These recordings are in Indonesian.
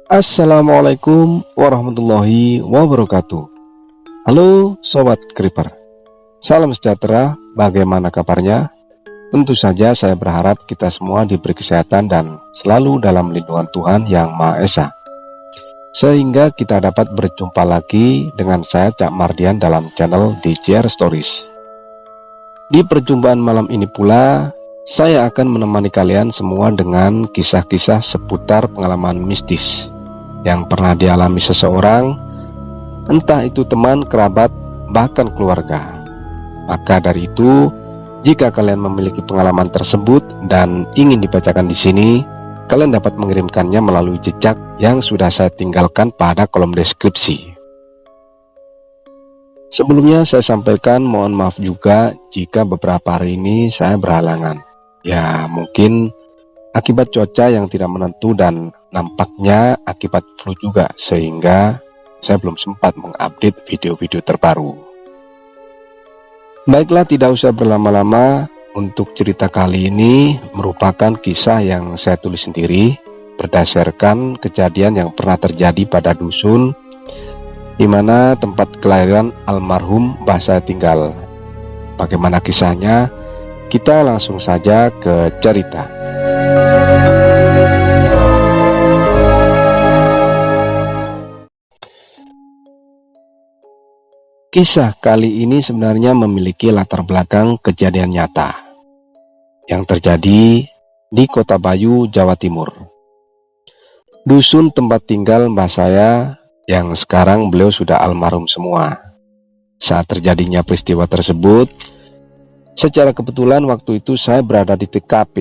Assalamualaikum warahmatullahi wabarakatuh. Halo Sobat Creeper, salam sejahtera, bagaimana kabarnya? Tentu saja saya berharap kita semua diberi kesehatan dan selalu dalam lindungan Tuhan Yang Maha Esa, sehingga kita dapat berjumpa lagi dengan saya Cak Mardian dalam channel DJR Stories. Di perjumpaan malam ini pula, saya akan menemani kalian semua dengan kisah-kisah seputar pengalaman mistis yang pernah dialami seseorang, entah itu teman, kerabat, bahkan keluarga. Maka dari itu, jika kalian memiliki pengalaman tersebut dan ingin dibacakan di sini, kalian dapat mengirimkannya melalui jejak yang sudah saya tinggalkan pada kolom deskripsi. Sebelumnya saya sampaikan mohon maaf juga jika beberapa hari ini saya berhalangan. Ya, mungkin akibat cuaca yang tidak menentu dan nampaknya akibat flu juga, sehingga saya belum sempat mengupdate video-video terbaru. Baiklah, tidak usah berlama-lama. Untuk cerita kali ini merupakan kisah yang saya tulis sendiri berdasarkan kejadian yang pernah terjadi pada dusun di mana tempat kelahiran almarhum Mbah saya tinggal. Bagaimana kisahnya? Kita langsung saja ke cerita. Kisah kali ini sebenarnya memiliki latar belakang kejadian nyata yang terjadi di Kota Bayu, Jawa Timur. Dusun tempat tinggal mbah saya yang sekarang beliau sudah almarhum semua. Saat terjadinya peristiwa tersebut, secara kebetulan waktu itu saya berada di TKP,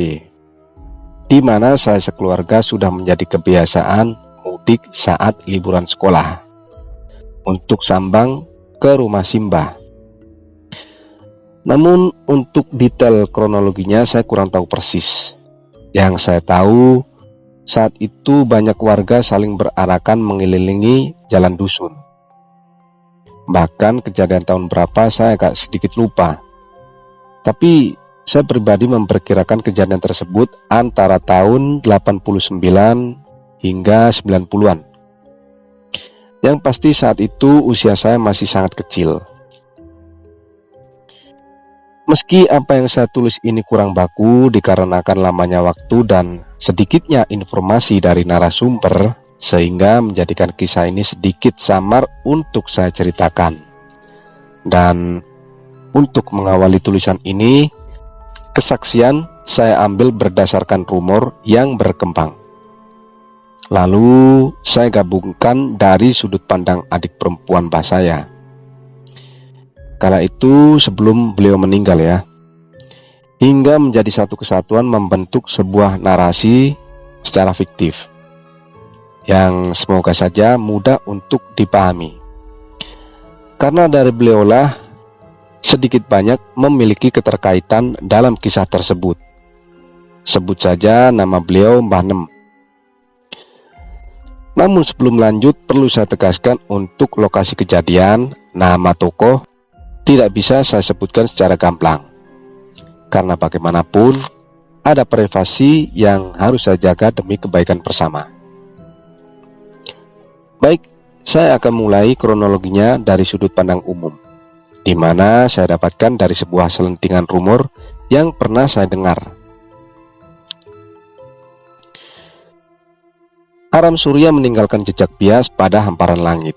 di mana saya sekeluarga sudah menjadi kebiasaan mudik saat liburan sekolah untuk sambang ke rumah Simbah. Namun untuk detail kronologinya saya kurang tahu persis. Yang saya tahu saat itu banyak warga saling berarakan mengelilingi jalan dusun. Bahkan kejadian tahun berapa saya agak sedikit lupa. Tapi saya pribadi memperkirakan kejadian tersebut antara tahun 89 hingga 90-an. Yang pasti saat itu usia saya masih sangat kecil. Meski apa yang saya tulis ini kurang baku dikarenakan lamanya waktu dan sedikitnya informasi dari narasumber, sehingga menjadikan kisah ini sedikit samar untuk saya ceritakan. Dan untuk mengawali tulisan ini, kesaksian saya ambil berdasarkan rumor yang berkembang. Lalu saya gabungkan dari sudut pandang adik perempuan mbah saya. Kala itu sebelum beliau meninggal ya, hingga menjadi satu kesatuan membentuk sebuah narasi secara fiktif yang semoga saja mudah untuk dipahami. Karena dari beliaulah sedikit banyak memiliki keterkaitan dalam kisah tersebut. Sebut saja nama beliau Mbah Nem. Namun sebelum lanjut perlu saya tegaskan untuk lokasi kejadian, nama tokoh tidak bisa saya sebutkan secara gamblang. Karena bagaimanapun ada privasi yang harus saya jaga demi kebaikan bersama. Baik, saya akan mulai kronologinya dari sudut pandang umum, di mana saya dapatkan dari sebuah selentingan rumor yang pernah saya dengar. Aram surya meninggalkan jejak bias pada hamparan langit.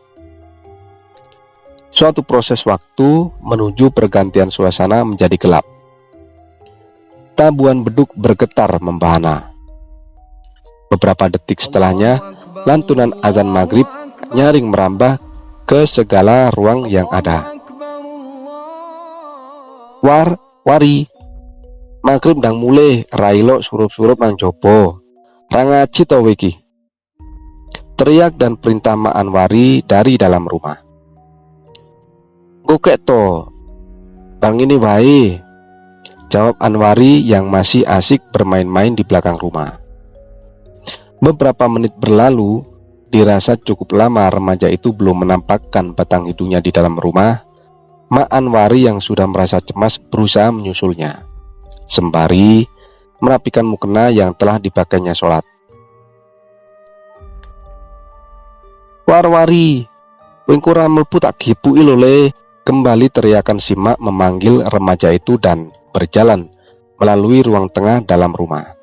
Suatu proses waktu menuju pergantian suasana menjadi gelap. Tabuhan beduk bergetar membahana. Beberapa detik setelahnya, lantunan azan maghrib nyaring merambah ke segala ruang yang ada. Wari, maghrib dang mulai, railo surup-surup mang jopo, rangaji to wiki. Teriak dan perintah Mak Anwari dari dalam rumah. Gokek to, bang ini wae, jawab Anwari yang masih asik bermain-main di belakang rumah. Beberapa menit berlalu, dirasa cukup lama remaja itu belum menampakkan batang hidungnya di dalam rumah. Mak Anwari yang sudah merasa cemas berusaha menyusulnya, sembari merapikan mukena yang telah dipakainya sholat. "Warwari, wengku ora mlebu tak gipuki lho le." Kembali teriakan Simak memanggil remaja itu dan berjalan melalui ruang tengah dalam rumah.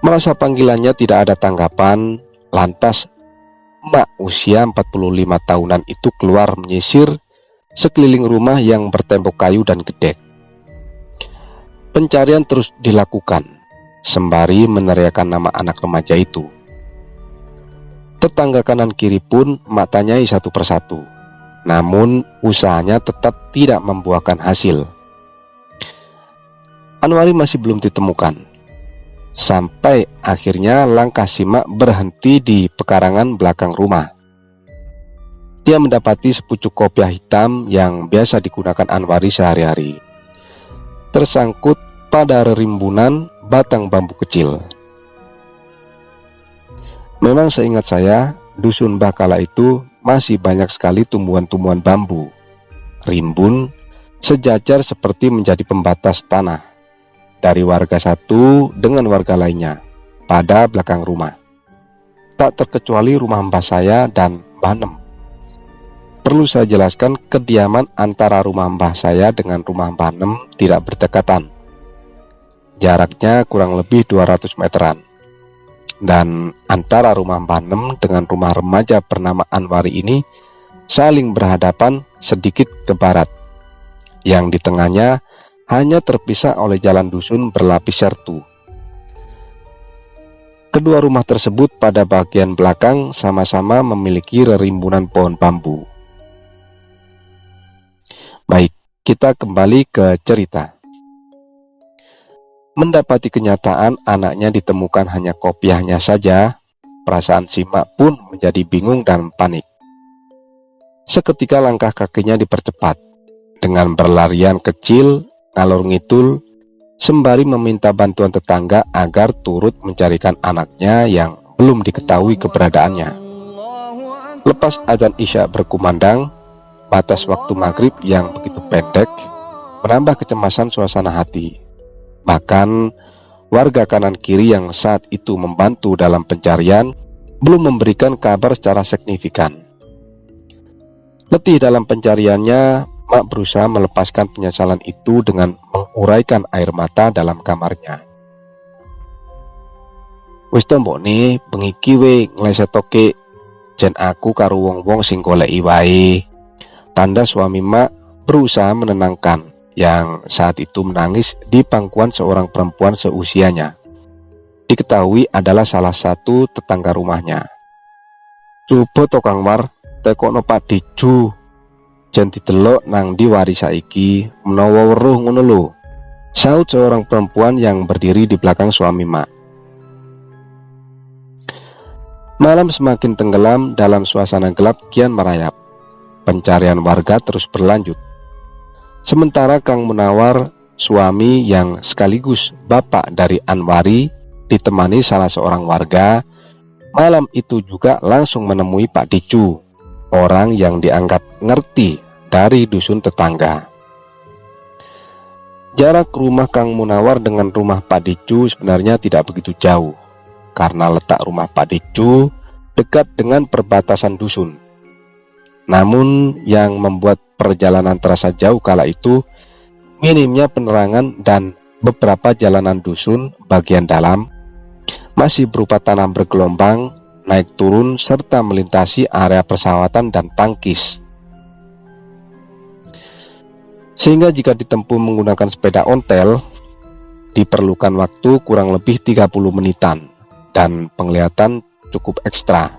Merasa panggilannya tidak ada tanggapan, lantas Mak usia 45 tahunan itu keluar menyisir sekeliling rumah yang bertembok kayu dan gedek. Pencarian terus dilakukan, sembari meneriakkan nama anak remaja itu. Tetangga kanan kiri pun Mak tanyai satu persatu, namun usahanya tetap tidak membuahkan hasil. Anwari masih belum ditemukan. Sampai akhirnya langkah Simak berhenti di pekarangan belakang rumah. Dia mendapati sepucuk kopiah hitam yang biasa digunakan Anwari sehari-hari, tersangkut pada rimbunan batang bambu kecil. Memang seingat saya, dusun Mbah Kala itu masih banyak sekali tumbuhan-tumbuhan bambu, rimbun, sejajar seperti menjadi pembatas tanah dari warga satu dengan warga lainnya pada belakang rumah. Tak terkecuali rumah mbah saya dan Mbah Nem. Perlu saya jelaskan, kediaman antara rumah mbah saya dengan rumah Mbah Nem tidak berdekatan. Jaraknya kurang lebih 200 meteran. Dan antara rumah Mbah Nem dengan rumah remaja bernama Anwari ini saling berhadapan sedikit ke barat, yang di tengahnya hanya terpisah oleh jalan dusun berlapis sertu. Kedua rumah tersebut pada bagian belakang sama-sama memiliki rerimbunan pohon bambu. Baik, kita kembali ke cerita. Mendapati kenyataan anaknya ditemukan hanya kopiahnya saja, perasaan Simak pun menjadi bingung dan panik. Seketika langkah kakinya dipercepat, dengan berlarian kecil ngalor ngidul, sembari meminta bantuan tetangga agar turut mencarikan anaknya yang belum diketahui keberadaannya. Lepas azan Isya berkumandang, batas waktu maghrib yang begitu pendek menambah kecemasan suasana hati. Bahkan warga kanan kiri yang saat itu membantu dalam pencarian belum memberikan kabar secara signifikan. Letih dalam pencariannya, Mak berusaha melepaskan penyesalan itu dengan menguraikan air mata dalam kamarnya. "Wis to mbokne, bengi iki we nglesetoke jen aku karo wong-wong sing goleki wae," tanda suami Mak berusaha menenangkan yang saat itu menangis di pangkuan seorang perempuan seusianya. Diketahui adalah salah satu tetangga rumahnya. "Coba to Kang Mar, tekokno Pak Diju, jan didelok nang ndi wari saiki menawa weruh ngono lho," saut seorang perempuan yang berdiri di belakang suami Mak. Malam semakin tenggelam dalam suasana gelap kian merayap. Pencarian warga terus berlanjut. Sementara Kang Munawar, suami yang sekaligus bapak dari Anwari, ditemani salah seorang warga, malam itu juga langsung menemui Pak Diju, orang yang dianggap ngerti dari dusun tetangga. Jarak rumah Kang Munawar dengan rumah Pak Diju sebenarnya tidak begitu jauh, karena letak rumah Pak Diju dekat dengan perbatasan dusun. Namun yang membuat perjalanan terasa jauh kala itu minimnya penerangan dan beberapa jalanan dusun bagian dalam masih berupa tanah bergelombang, naik turun, serta melintasi area persawatan dan tangkis. Sehingga jika ditempuh menggunakan sepeda ontel, diperlukan waktu kurang lebih 30 menitan dan penglihatan cukup ekstra.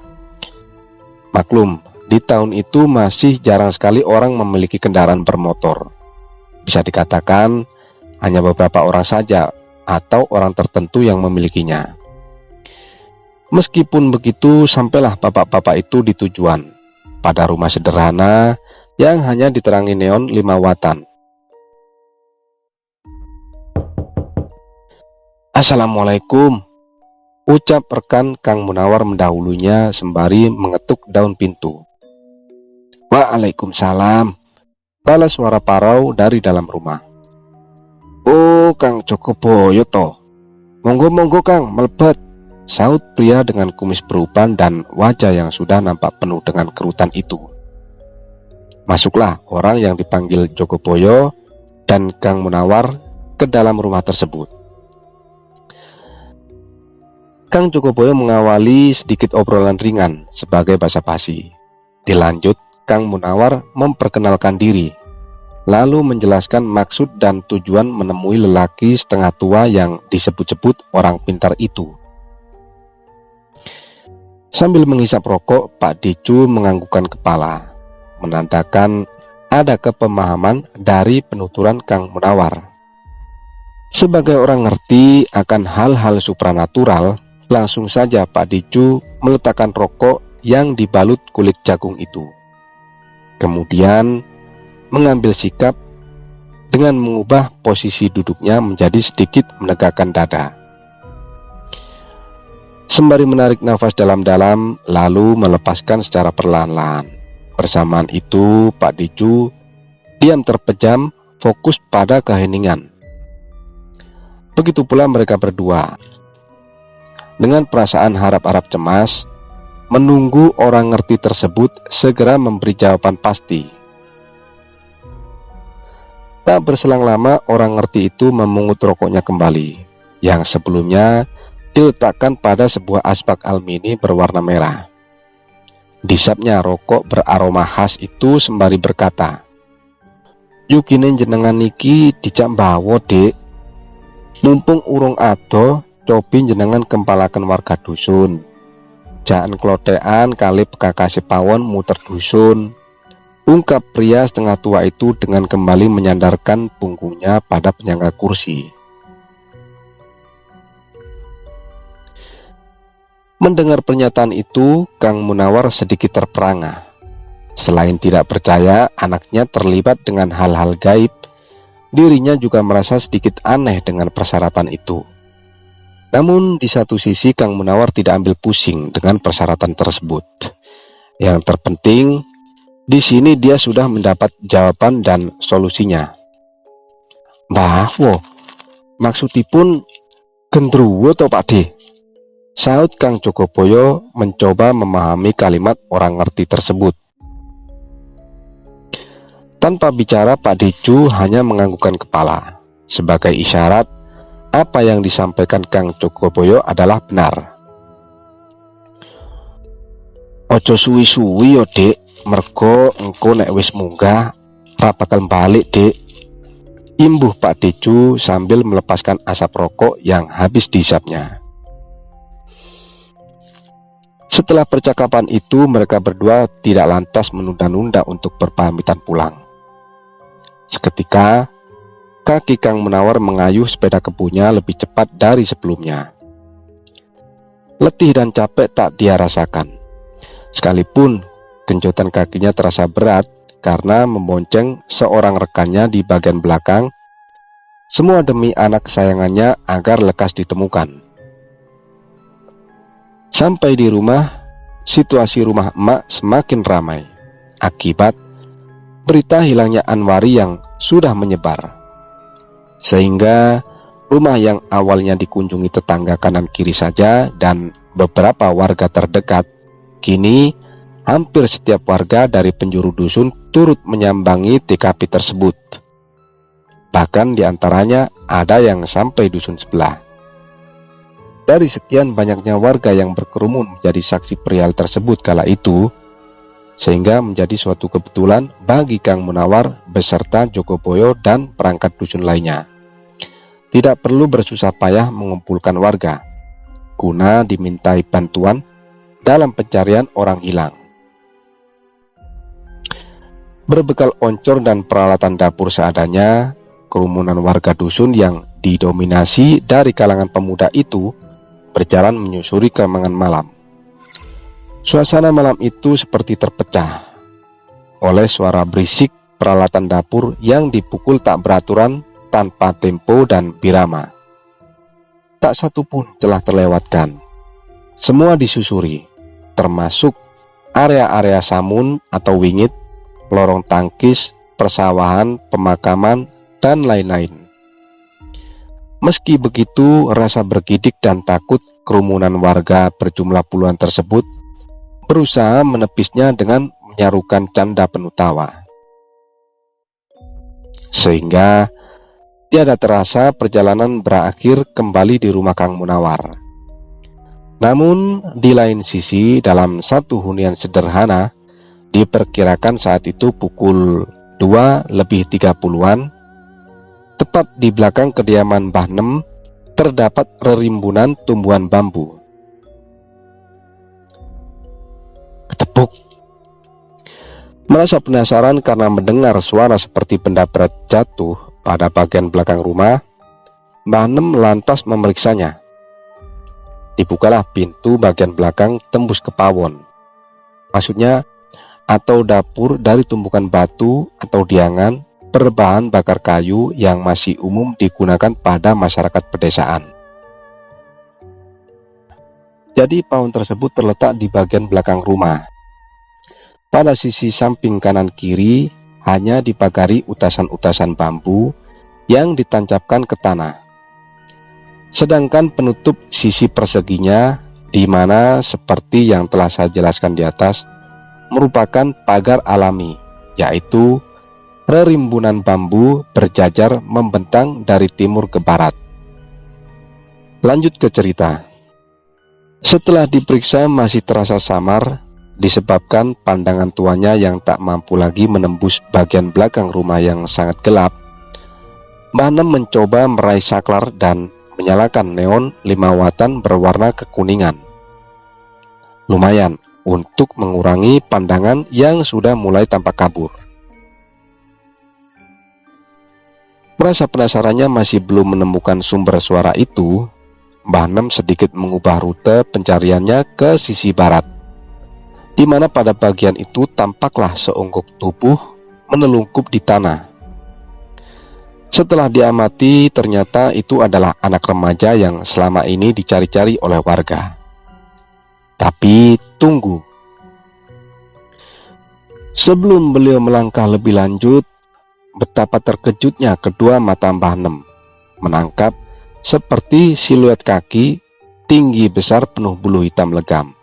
Maklum, di tahun itu masih jarang sekali orang memiliki kendaraan bermotor. Bisa dikatakan hanya beberapa orang saja atau orang tertentu yang memilikinya. Meskipun begitu, sampailah bapak-bapak itu di tujuan, pada rumah sederhana yang hanya diterangi neon 5 watan. "Assalamualaikum," ucap rekan Kang Munawar mendahulunya sembari mengetuk daun pintu. "Waalaikumsalam," balas suara parau dari dalam rumah. "Oh, Kang Jogoboyo toh. Monggo-monggo Kang, melebet. Sahut pria dengan kumis beruban dan wajah yang sudah nampak penuh dengan kerutan itu. Masuklah orang yang dipanggil Jogoboyo dan Kang Munawar ke dalam rumah tersebut. Kang Jogoboyo mengawali sedikit obrolan ringan sebagai basa-basi. Dilanjut, Kang Munawar memperkenalkan diri, lalu menjelaskan maksud dan tujuan menemui lelaki setengah tua yang disebut-sebut orang pintar itu. Sambil menghisap rokok, Pak Dicu menganggukkan kepala, menandakan ada kepemahaman dari penuturan Kang Munawar. Sebagai orang ngerti akan hal-hal supranatural, langsung saja Pak Dicu meletakkan rokok yang dibalut kulit jagung itu. Kemudian mengambil sikap dengan mengubah posisi duduknya menjadi sedikit menegakkan dada. Sembari menarik nafas dalam-dalam, lalu melepaskan secara perlahan-lahan. Bersamaan itu, Pak Dicu diam terpejam, fokus pada keheningan. Begitu pula mereka berdua, dengan perasaan harap-harap cemas, menunggu orang ngerti tersebut segera memberi jawaban pasti. Tak berselang lama, orang ngerti itu memungut rokoknya kembali, yang sebelumnya diletakkan pada sebuah asbak almini berwarna merah. Disapnya rokok beraroma khas itu sembari berkata, "Yukine jenengan niki dijak mbawa, Dik. Mumpung urung ado, cobi jenengan kempalaken warga dusun. Jaan klotekan kali bekakase pawon muter dusun," ungkap pria setengah tua itu dengan kembali menyandarkan punggungnya pada penyangga kursi. Mendengar pernyataan itu, Kang Munawar sedikit terperangah. Selain tidak percaya anaknya terlibat dengan hal-hal gaib, dirinya juga merasa sedikit aneh dengan persyaratan itu. Namun di satu sisi Kang Munawar tidak ambil pusing dengan persyaratan tersebut. Yang terpenting di sini dia sudah mendapat jawaban dan solusinya. "Mbah, wo, maksudipun gendruwo to Pakde?" Sahut Kang Jogoboyo mencoba memahami kalimat orang ngerti tersebut. Tanpa bicara, Pak Dicu hanya menganggukkan kepala sebagai isyarat apa yang disampaikan Kang Jogoboyo adalah benar. "Ojo suwi-suwi yo, Dek, mergo engko nek wis munggah ra bakal balik, Dek," imbuh Pak Dicu sambil melepaskan asap rokok yang habis dihisapnya. Setelah percakapan itu, mereka berdua tidak lantas menunda-nunda untuk berpamitan pulang. Seketika, kaki Kang Munawar mengayuh sepeda kebunnya lebih cepat dari sebelumnya. Letih dan capek tak dia rasakan. Sekalipun genjotan kakinya terasa berat karena membonceng seorang rekannya di bagian belakang, semua demi anak kesayangannya agar lekas ditemukan. Sampai di rumah, situasi rumah emak semakin ramai akibat berita hilangnya Anwari yang sudah menyebar, sehingga rumah yang awalnya dikunjungi tetangga kanan kiri saja dan beberapa warga terdekat, kini hampir setiap warga dari penjuru dusun turut menyambangi TKP tersebut. Bahkan diantaranya ada yang sampai dusun sebelah. Dari sekian banyaknya warga yang berkerumun menjadi saksi perihal tersebut kala itu, sehingga menjadi suatu kebetulan bagi Kang Munawar beserta Jogoboyo dan perangkat dusun lainnya. Tidak perlu bersusah payah mengumpulkan warga guna dimintai bantuan dalam pencarian orang hilang. Berbekal oncor dan peralatan dapur seadanya, kerumunan warga dusun yang didominasi dari kalangan pemuda itu berjalan menyusuri kemengan malam. Suasana malam itu seperti terpecah oleh suara berisik peralatan dapur yang dipukul tak beraturan tanpa tempo dan birama. Tak satu pun telah terlewatkan. Semua disusuri, termasuk area-area samun atau wingit, lorong tangkis, persawahan, pemakaman, dan lain-lain. Meski begitu, rasa bergidik dan takut kerumunan warga berjumlah puluhan tersebut berusaha menepisnya dengan menyarukan canda penuh tawa. Sehingga tiada terasa perjalanan berakhir kembali di rumah Kang Munawar. Namun di lain sisi, dalam satu hunian sederhana, diperkirakan saat itu pukul 2:30-an, tepat di belakang kediaman Mbah Nem terdapat rerimbunan tumbuhan bambu. Ketepuk. Merasa penasaran karena mendengar suara seperti benda berat jatuh pada bagian belakang rumah, Mbah Nem lantas memeriksanya. Dibukalah pintu bagian belakang tembus ke pawon, maksudnya atau dapur dari tumpukan batu atau diangan berbahan bakar kayu yang masih umum digunakan pada masyarakat pedesaan. Jadi pawon tersebut terletak di bagian belakang rumah. Pada sisi samping kanan kiri hanya dipagari utasan-utasan bambu yang ditancapkan ke tanah. Sedangkan penutup sisi perseginya, di mana seperti yang telah saya jelaskan di atas, merupakan pagar alami, yaitu rerimbunan bambu berjajar membentang dari timur ke barat. Lanjut ke cerita. Setelah diperiksa masih terasa samar, disebabkan pandangan tuanya yang tak mampu lagi menembus bagian belakang rumah yang sangat gelap. Mbah Nem mencoba meraih saklar dan menyalakan neon 5 watan berwarna kekuningan. Lumayan untuk mengurangi pandangan yang sudah mulai tampak kabur. Merasa penasarannya masih belum menemukan sumber suara itu, Mbah Nem sedikit mengubah rute pencariannya ke sisi barat, di mana pada bagian itu tampaklah seonggok tubuh menelungkup di tanah. Setelah diamati, ternyata itu adalah anak remaja yang selama ini dicari-cari oleh warga. Tapi tunggu, sebelum beliau melangkah lebih lanjut, betapa terkejutnya kedua mata Mbah Nem menangkap seperti siluet kaki tinggi besar penuh bulu hitam legam.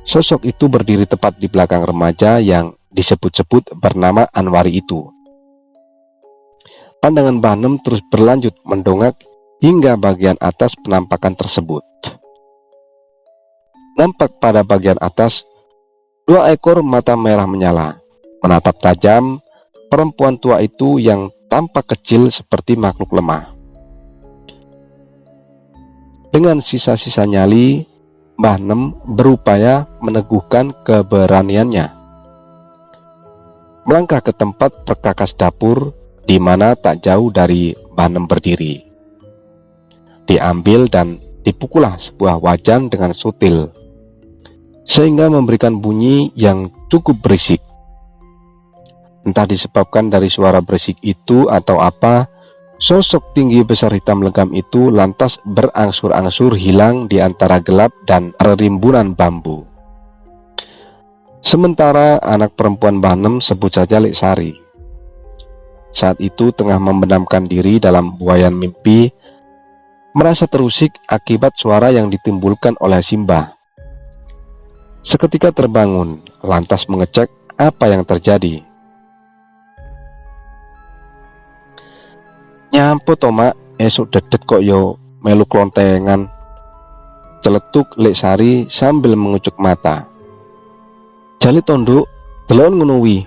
Sosok itu berdiri tepat di belakang remaja yang disebut-sebut bernama Anwari itu. Pandangan Mbah Nem terus berlanjut mendongak hingga bagian atas penampakan tersebut. Nampak pada bagian atas 2 ekor mata merah menyala, menatap tajam perempuan tua itu yang tampak kecil seperti makhluk lemah. Dengan sisa-sisa nyali, Mbah Nem berupaya meneguhkan keberaniannya. Melangkah ke tempat perkakas dapur di mana tak jauh dari Mbah Nem berdiri. Diambil dan dipukullah sebuah wajan dengan sutil, sehingga memberikan bunyi yang cukup berisik. Entah disebabkan dari suara berisik itu atau apa, sosok tinggi besar hitam legam itu lantas berangsur-angsur hilang di antara gelap dan rerimbunan bambu. Sementara anak perempuan Mbah Nem, sebut saja Lek Sari, saat itu tengah membenamkan diri dalam buayan mimpi, merasa terusik akibat suara yang ditimbulkan oleh Simbah. Seketika terbangun, lantas mengecek apa yang terjadi. Nyampo to mak, esuk dedet kok yo melu klontengan, celetuk Lek Sari sambil mengucuk mata. Jali tonduk, delon ngono wi,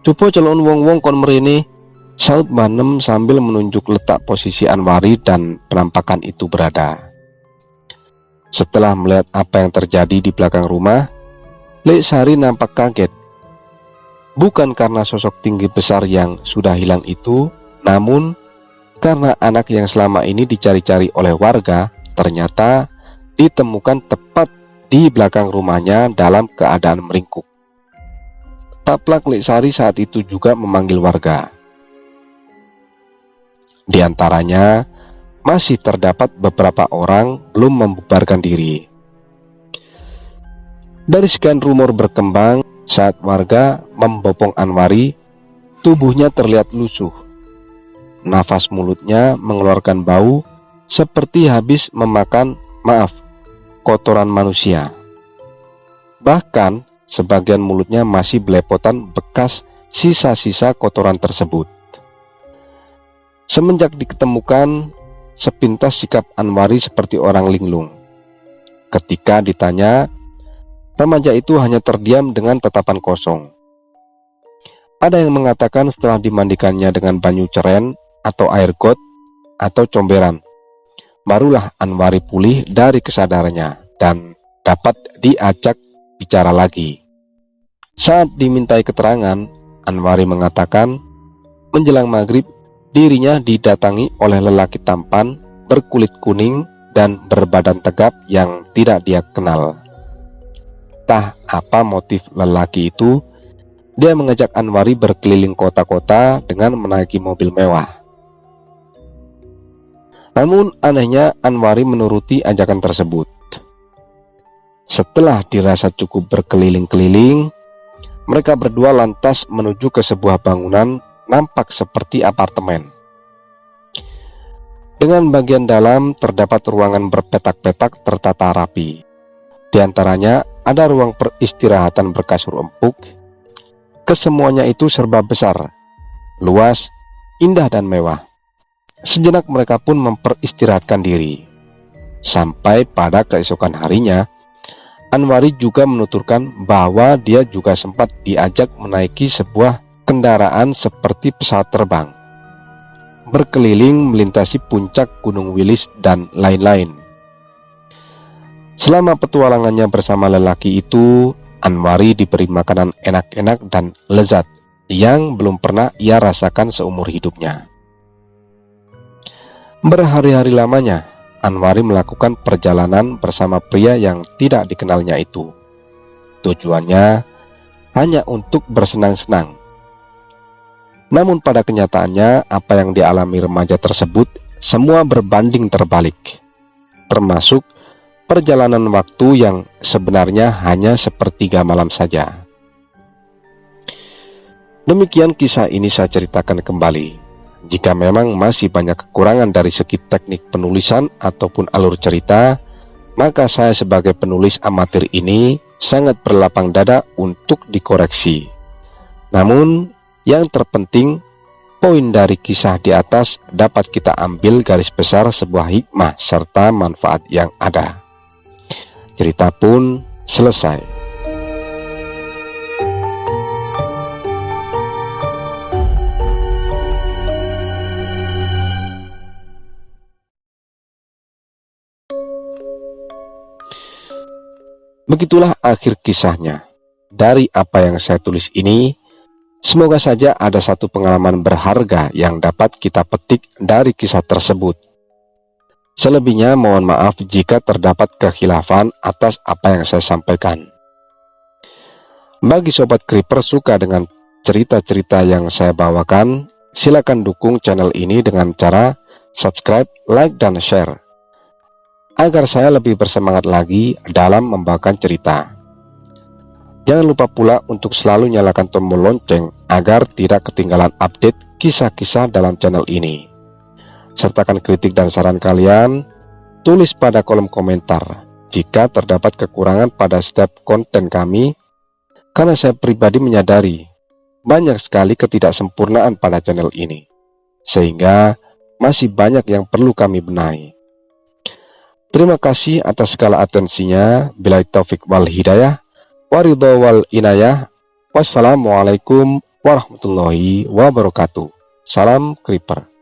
coba celon wong-wong kon mrene, saut Mbah Nem sambil menunjuk letak posisi Anwari dan penampakan itu berada. Setelah melihat apa yang terjadi di belakang rumah, Lek Sari nampak kaget. Bukan karena sosok tinggi besar yang sudah hilang itu, namun karena anak yang selama ini dicari-cari oleh warga ternyata ditemukan tepat di belakang rumahnya dalam keadaan meringkuk. Taplak Lek Sari saat itu juga memanggil warga. Di antaranya masih terdapat beberapa orang belum membubarkan diri. Dari sekian rumor berkembang, saat warga membopong Anwari, tubuhnya terlihat lusuh. nafas mulutnya mengeluarkan bau seperti habis memakan, kotoran manusia. Bahkan sebagian mulutnya masih belepotan bekas sisa-sisa kotoran tersebut. Semenjak diketemukan, sepintas sikap Anwari seperti orang linglung. Ketika ditanya, remaja itu hanya terdiam dengan tatapan kosong. Ada yang mengatakan setelah dimandikannya dengan banyu ceren atau air got atau comberan, barulah Anwari pulih dari kesadarannya dan dapat diajak bicara lagi. Saat dimintai keterangan, Anwari mengatakan menjelang maghrib dirinya didatangi oleh lelaki tampan berkulit kuning dan berbadan tegap yang tidak dia kenal. Entah apa motif lelaki itu, dia mengajak Anwari berkeliling kota-kota dengan menaiki mobil mewah. Namun anehnya Anwari menuruti ajakan tersebut. Setelah dirasa cukup berkeliling-keliling, mereka berdua lantas menuju ke sebuah bangunan nampak seperti apartemen. Dengan bagian dalam terdapat ruangan berpetak-petak tertata rapi. Di antaranya ada ruang peristirahatan berkasur empuk. Kesemuanya itu serba besar, luas, indah dan mewah. Sejenak mereka pun memperistirahatkan diri. Sampai pada keesokan harinya, Anwari juga menuturkan bahwa dia juga sempat diajak menaiki sebuah kendaraan seperti pesawat terbang, berkeliling melintasi puncak Gunung Wilis dan lain-lain. Selama petualangannya bersama lelaki itu, Anwari diberi makanan enak-enak dan lezat yang belum pernah ia rasakan seumur hidupnya. Berhari-hari lamanya Anwari melakukan perjalanan bersama pria yang tidak dikenalnya itu. Tujuannya hanya untuk bersenang-senang. Namun pada kenyataannya apa yang dialami remaja tersebut semua berbanding terbalik, termasuk perjalanan waktu yang sebenarnya hanya sepertiga malam saja. Demikian kisah ini saya ceritakan kembali. Jika memang masih banyak kekurangan dari segi teknik penulisan ataupun alur cerita, maka saya sebagai penulis amatir ini sangat berlapang dada untuk dikoreksi. Namun, yang terpenting, poin dari kisah di atas dapat kita ambil garis besar sebuah hikmah serta manfaat yang ada. Cerita pun selesai. Begitulah akhir kisahnya. Dari apa yang saya tulis ini, semoga saja ada satu pengalaman berharga yang dapat kita petik dari kisah tersebut. Selebihnya mohon maaf jika terdapat kekhilafan atas apa yang saya sampaikan. Bagi Sobat Creeper suka dengan cerita-cerita yang saya bawakan, silakan dukung channel ini dengan cara subscribe, like, dan share, agar saya lebih bersemangat lagi dalam membawakan cerita. Jangan lupa pula untuk selalu nyalakan tombol lonceng agar tidak ketinggalan update kisah-kisah dalam channel ini. Sertakan kritik dan saran kalian, tulis pada kolom komentar jika terdapat kekurangan pada setiap konten kami, karena saya pribadi menyadari banyak sekali ketidaksempurnaan pada channel ini, sehingga masih banyak yang perlu kami benahi. Terima kasih atas segala atensinya. Billahi taufik wal hidayah, waridho wal inayah. Wassalamualaikum warahmatullahi wabarakatuh. Salam Creeper.